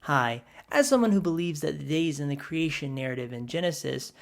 Hi. As someone who believes that the days in the creation narrative in Genesis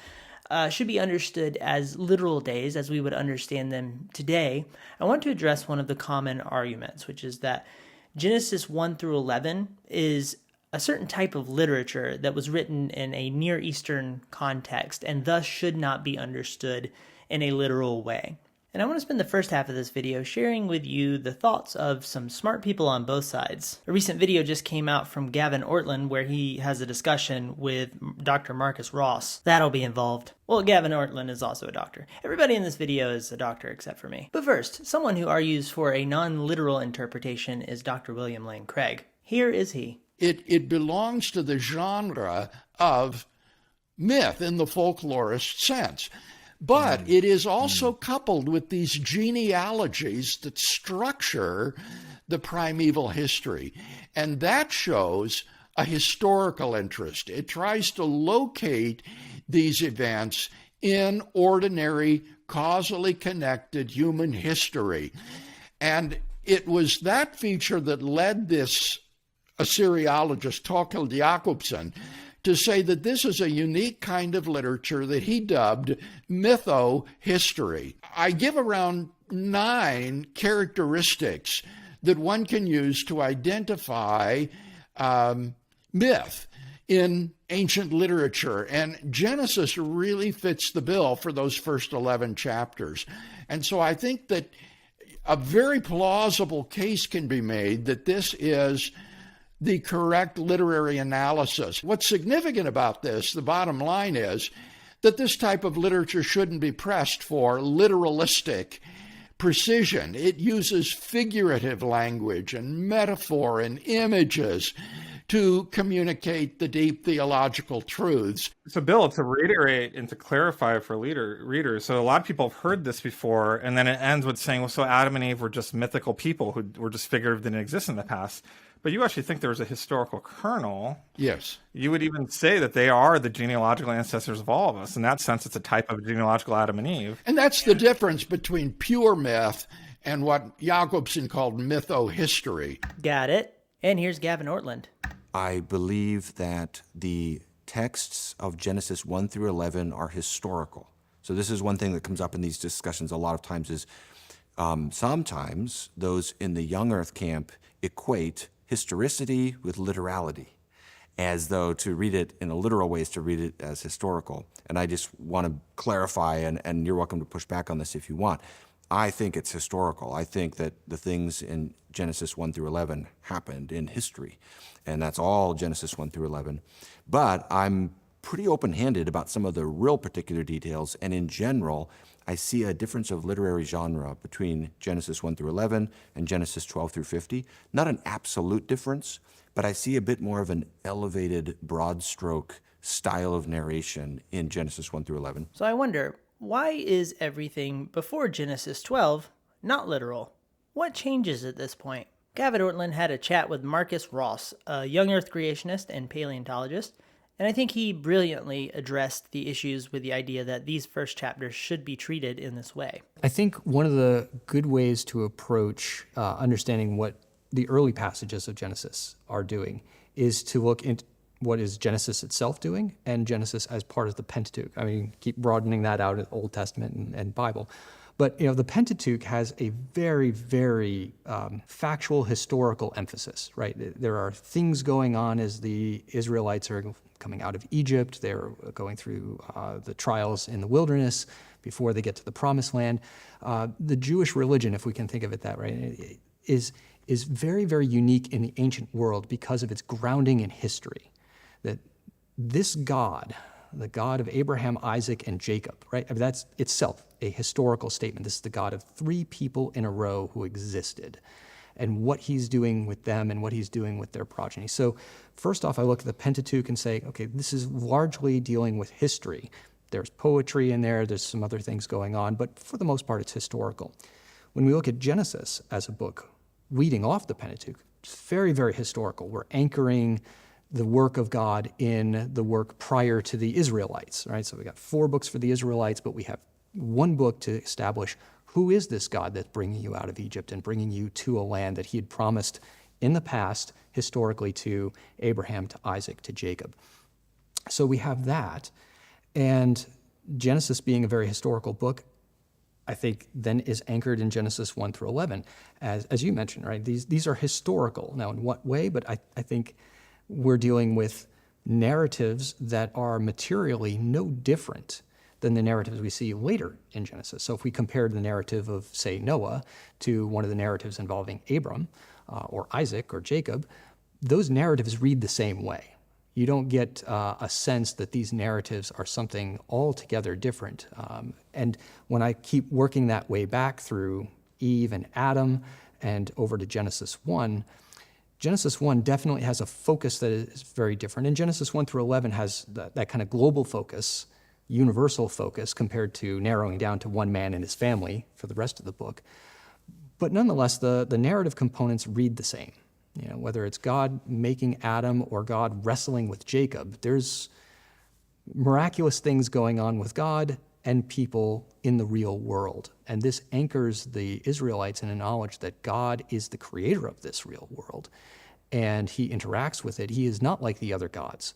should be understood as literal days as we would understand them today, I want to address one of the common arguments, which is that Genesis 1 through 11 is a certain type of literature that was written in a Near Eastern context and thus should not be understood in a literal way. And I want to spend the first half of this video sharing with you the thoughts of some smart people on both sides. A recent video just came out from Gavin Ortlund where he has a discussion with Dr. Marcus Ross. That'll be involved. Well, Gavin Ortlund is also a doctor. Everybody in this video is a doctor except for me. But first, someone who argues for a non-literal interpretation is Dr. William Lane Craig. Here is he. It belongs to the genre of myth in the folklorist sense. But it is also coupled with these genealogies that structure the primeval history. And that shows a historical interest. It tries to locate these events in ordinary, causally connected human history. And it was that feature that led this Assyriologist, Torkild Jakobsen, to say that this is a unique kind of literature that he dubbed mytho-history. I give around 9 characteristics that one can use to identify myth in ancient literature, and Genesis really fits the bill for those first 11 chapters. And so I think that a very plausible case can be made that this is the correct literary analysis. What's significant about this, the bottom line is, that this type of literature shouldn't be pressed for literalistic precision. It uses figurative language and metaphor and images to communicate the deep theological truths. So, Bill, to reiterate and to clarify for readers, so a lot of people have heard this before, and then it ends with saying, well, so Adam and Eve were just mythical people who were just figurative, didn't exist in the past. But you actually think there was a historical kernel. Yes. You would even say that they are the genealogical ancestors of all of us. In that sense, it's a type of genealogical Adam and Eve. And that's the difference between pure myth and what Jakobsen called mytho-history. Got it. And here's Gavin Ortlund. I believe that the texts of Genesis 1 through 11 are historical. So this is one thing that comes up in these discussions a lot of times is sometimes those in the young earth camp equate historicity with literality, as though to read it in a literal way is to read it as historical. And I just want to clarify, and you're welcome to push back on this if you want. I think it's historical. I think that the things in Genesis 1 through 11 happened in history, and that's all Genesis 1 through 11. But I'm pretty open-handed about some of the real particular details, and in general, I see a difference of literary genre between Genesis 1 through 11 and Genesis 12 through 50. Not an absolute difference, but I see a bit more of an elevated, broad stroke style of narration in Genesis 1 through 11. So I wonder, why is everything before Genesis 12 not literal? What changes at this point? Gavin Ortlund had a chat with Marcus Ross, a young earth creationist and paleontologist, and I think he brilliantly addressed the issues with the idea that these first chapters should be treated in this way. I think one of the good ways to approach understanding what the early passages of Genesis are doing is to look into what is Genesis itself doing and Genesis as part of the Pentateuch. I mean, keep broadening that out in Old Testament and Bible. But the Pentateuch has a very, very factual, historical emphasis, right? There are things going on as the Israelites are coming out of Egypt. They're going through the trials in the wilderness before they get to the Promised Land. The Jewish religion, if we can think of it that way, is very, very unique in the ancient world because of its grounding in history. That this God, the God of Abraham, Isaac, and Jacob, right? I mean, that's itself a historical statement. This is the God of 3 people in a row who existed, and what he's doing with them and what he's doing with their progeny. So first off, I look at the Pentateuch and say, okay, this is largely dealing with history. There's poetry in there, there's some other things going on, but for the most part, it's historical. When we look at Genesis as a book, reading off the Pentateuch, it's very, very historical. We're anchoring the work of God in the work prior to the Israelites, right? So we got 4 books for the Israelites, but we have 1 book to establish who is this God that's bringing you out of Egypt and bringing you to a land that he had promised in the past, historically, to Abraham, to Isaac, to Jacob. So we have that. And Genesis being a very historical book, I think then is anchored in Genesis 1 through 11. As you mentioned, right? These are historical. Now, in what way? But I think we're dealing with narratives that are materially no different than the narratives we see later in Genesis. So if we compared the narrative of, say, Noah to one of the narratives involving Abram or Isaac or Jacob, those narratives read the same way. You don't get a sense that these narratives are something altogether different. And when I keep working that way back through Eve and Adam and over to Genesis 1 definitely has a focus that is very different. And Genesis 1 through 11 has that kind of global focus, universal focus, compared to narrowing down to one man and his family for the rest of the book. But nonetheless, the narrative components read the same. You know, whether it's God making Adam or God wrestling with Jacob, there's miraculous things going on with God and people in the real world. And this anchors the Israelites in a knowledge that God is the creator of this real world, and he interacts with it. He is not like the other gods.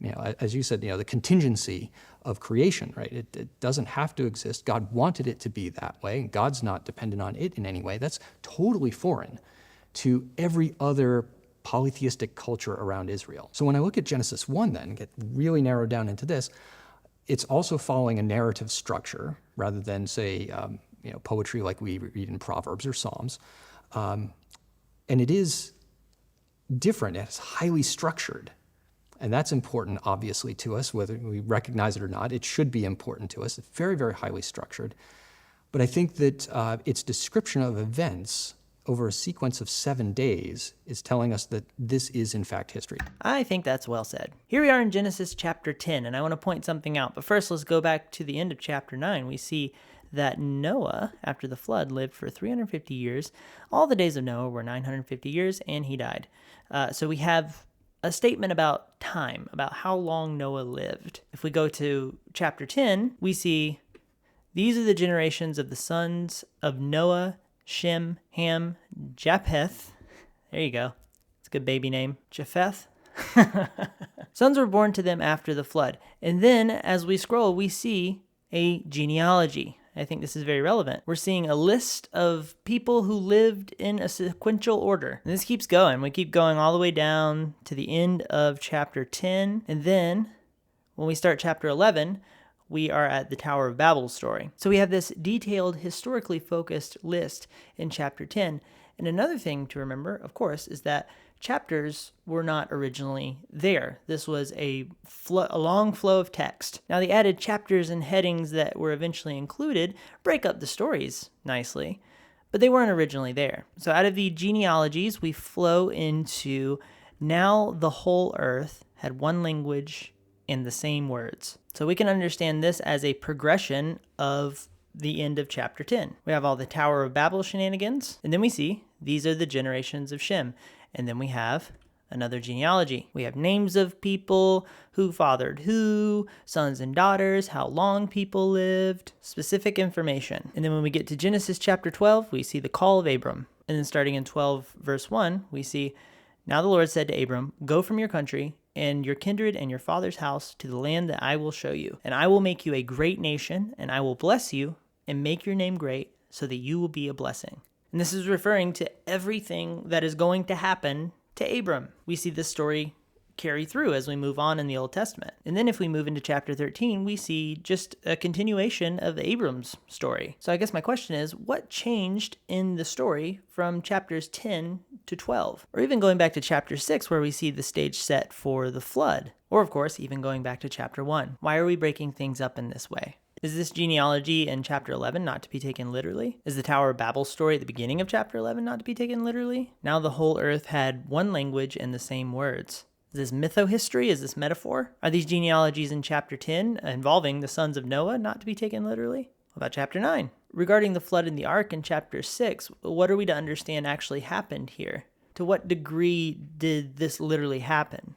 You know, as you said, the contingency of creation, right? It doesn't have to exist. God wanted it to be that way, and God's not dependent on it in any way. That's totally foreign to every other polytheistic culture around Israel. So when I look at Genesis 1 then, get really narrowed down into this, it's also following a narrative structure rather than, say, poetry like we read in Proverbs or Psalms. And it is different. It's highly structured. And that's important, obviously, to us, whether we recognize it or not. It should be important to us. It's very, very highly structured. But I think that its description of events over a sequence of 7 days is telling us that this is, in fact, history. I think that's well said. Here we are in Genesis chapter 10, and I want to point something out. But first, let's go back to the end of chapter 9. We see that Noah, after the flood, lived for 350 years. All the days of Noah were 950 years, and he died. So we have a statement about time, about how long Noah lived. If we go to chapter 10, we see these are the generations of the sons of Noah, Shem, Ham, Japheth. There you go. It's a good baby name. Japheth. Sons were born to them after the flood. And then as we scroll, we see a genealogy. I think this is very relevant. We're seeing a list of people who lived in a sequential order. And this keeps going. We keep going all the way down to the end of chapter 10. And then when we start chapter 11, we are at the Tower of Babel story. So we have this detailed, historically focused list in chapter 10. And another thing to remember, of course, is that chapters were not originally there. This was a long flow of text. Now, the added chapters and headings that were eventually included break up the stories nicely, but they weren't originally there. So out of the genealogies, we flow into now the whole earth had one language and the same words. So we can understand this as a progression of the end of chapter 10. We have all the Tower of Babel shenanigans, and then we see these are the generations of Shem. And then we have another genealogy. We have names of people, who fathered who, sons and daughters, how long people lived, specific information. And then when we get to Genesis chapter 12, we see the call of Abram. And then starting in 12 verse 1, we see, now the Lord said to Abram, go from your country and your kindred and your father's house to the land that I will show you. And I will make you a great nation, and I will bless you and make your name great so that you will be a blessing. And this is referring to everything that is going to happen to Abram. We see this story carry through as we move on in the Old Testament. And then if we move into chapter 13, we see just a continuation of Abram's story. So I guess my question is, what changed in the story from chapters 10 to 12? Or even going back to chapter 6, where we see the stage set for the flood. Or of course, even going back to chapter 1. Why are we breaking things up in this way? Is this genealogy in chapter 11 not to be taken literally? Is the Tower of Babel story at the beginning of chapter 11 not to be taken literally? Now the whole earth had one language and the same words. Is this mytho-history? Is this metaphor? Are these genealogies in chapter 10 involving the sons of Noah not to be taken literally? What about chapter 9? Regarding the flood in the ark in chapter 6, what are we to understand actually happened here? To what degree did this literally happen?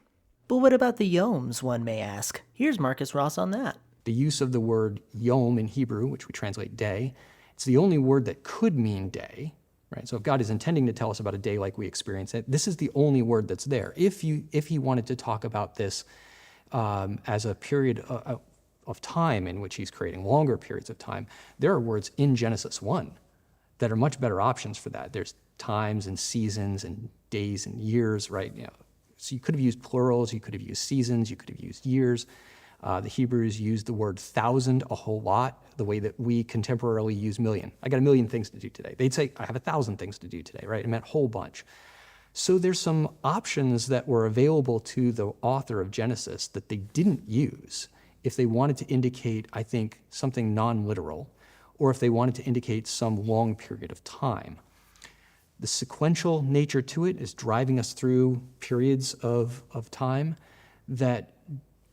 But what about the yoms, one may ask? Here's Marcus Ross on that. The use of the word yom in Hebrew, which we translate day, it's the only word that could mean day, right? So if God is intending to tell us about a day like we experience it, this is the only word that's there. If he wanted to talk about this as a period of time in which he's creating, longer periods of time, there are words in Genesis 1 that are much better options for that. There's times and seasons and days and years, right? So you could have used plurals, you could have used seasons, you could have used years. The Hebrews used the word thousand a whole lot, the way that we contemporarily use million. I got a million things to do today. They'd say, I have 1,000 things to do today, right? It meant whole bunch. So there's some options that were available to the author of Genesis that they didn't use if they wanted to indicate, I think, something non-literal, or if they wanted to indicate some long period of time. The sequential nature to it is driving us through periods of time that,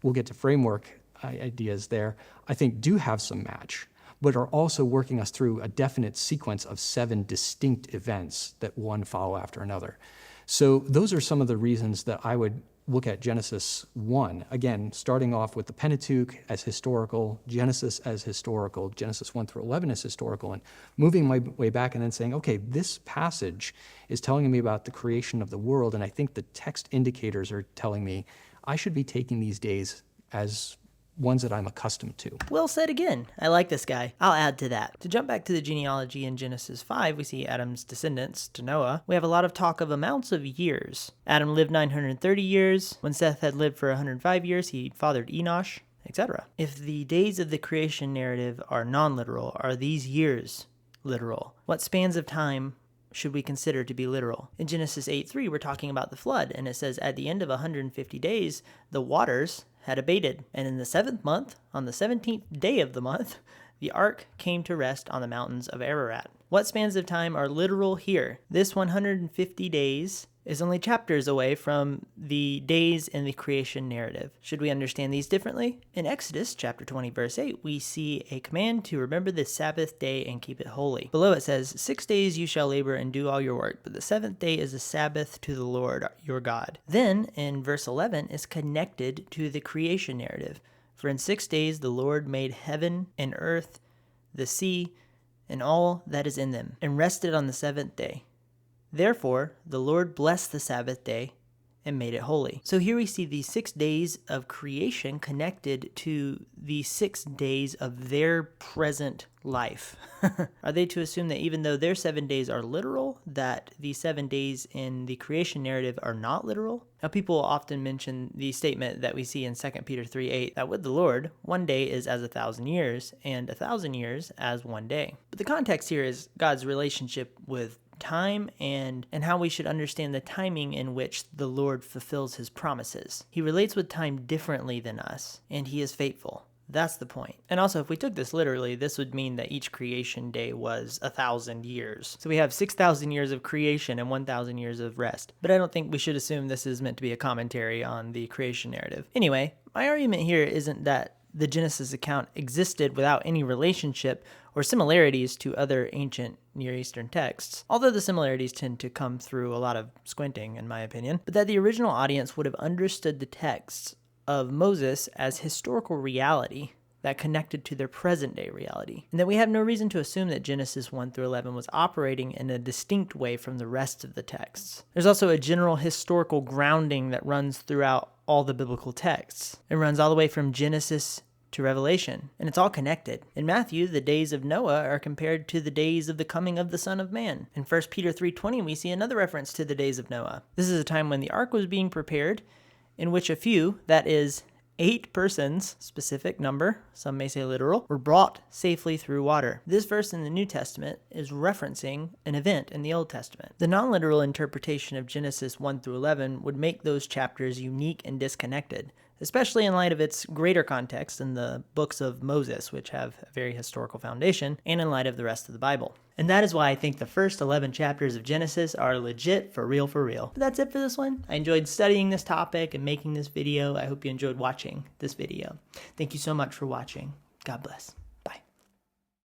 we'll get to framework ideas there, I think do have some match, but are also working us through a definite sequence of 7 distinct events that one follow after another. So those are some of the reasons that I would look at Genesis 1, again, starting off with the Pentateuch as historical, Genesis as historical, Genesis 1 through 11 as historical, and moving my way back and then saying, okay, this passage is telling me about the creation of the world, and I think the text indicators are telling me I should be taking these days as ones that I'm accustomed to. Well said again. I like this guy. I'll add to that. To jump back to the genealogy in Genesis 5, we see Adam's descendants to Noah. We have a lot of talk of amounts of years. Adam lived 930 years. When Seth had lived for 105 years, he fathered Enosh, etc. If the days of the creation narrative are non-literal, are these years literal? What spans of time should we consider to be literal? In Genesis 8:3, we're talking about the flood, and it says, at the end of 150 days, the waters had abated, and in the 7th month, on the 17th day of the month, the ark came to rest on the mountains of Ararat. What spans of time are literal here? This 150 days is only chapters away from the days in the creation narrative. Should we understand these differently? In Exodus chapter 20, verse 8, we see a command to remember the Sabbath day and keep it holy. Below it says, 6 days you shall labor and do all your work, but the 7th day is a Sabbath to the Lord your God. Then, in verse 11, is connected to the creation narrative. For in 6 days the Lord made heaven and earth, the sea, and all that is in them, and rested on the 7th day. Therefore, the Lord blessed the Sabbath day and made it holy. So here we see the 6 days of creation connected to the 6 days of their present life. Are they to assume that even though their 7 days are literal, that the 7 days in the creation narrative are not literal? Now, people often mention the statement that we see in 2 Peter 3:8, that with the Lord, 1 day is as 1,000 years, and 1,000 years as 1 day. But the context here is God's relationship with time and how we should understand the timing in which the Lord fulfills his promises. He relates with time differently than us, and he is faithful. That's the point. And also, if we took this literally, this would mean that each creation day was 1,000 years. So we have 6,000 years of creation and 1,000 years of rest. But I don't think we should assume this is meant to be a commentary on the creation narrative. Anyway, my argument here isn't that the Genesis account existed without any relationship or similarities to other ancient Near Eastern texts, although the similarities tend to come through a lot of squinting, in my opinion, but that the original audience would have understood the texts of Moses as historical reality that connected to their present-day reality, and that we have no reason to assume that Genesis 1 through 11 was operating in a distinct way from the rest of the texts. There's also a general historical grounding that runs throughout all the biblical texts. It runs all the way from Genesis to Revelation, and it's all connected. In Matthew, the days of Noah are compared to the days of the coming of the Son of Man. In 1 Peter 3:20, we see another reference to the days of Noah. This is a time when the ark was being prepared, in which a few, that is, 8 persons, specific number, some may say literal, were brought safely through water. This verse in the New Testament is referencing an event in the Old Testament. The non-literal interpretation of Genesis 1 through 11 would make those chapters unique and disconnected, especially in light of its greater context in the books of Moses, which have a very historical foundation, and in light of the rest of the Bible. And that is why I think the first 11 chapters of Genesis are legit, for real, for real. But that's it for this one. I enjoyed studying this topic and making this video. I hope you enjoyed watching this video. Thank you so much for watching. God bless.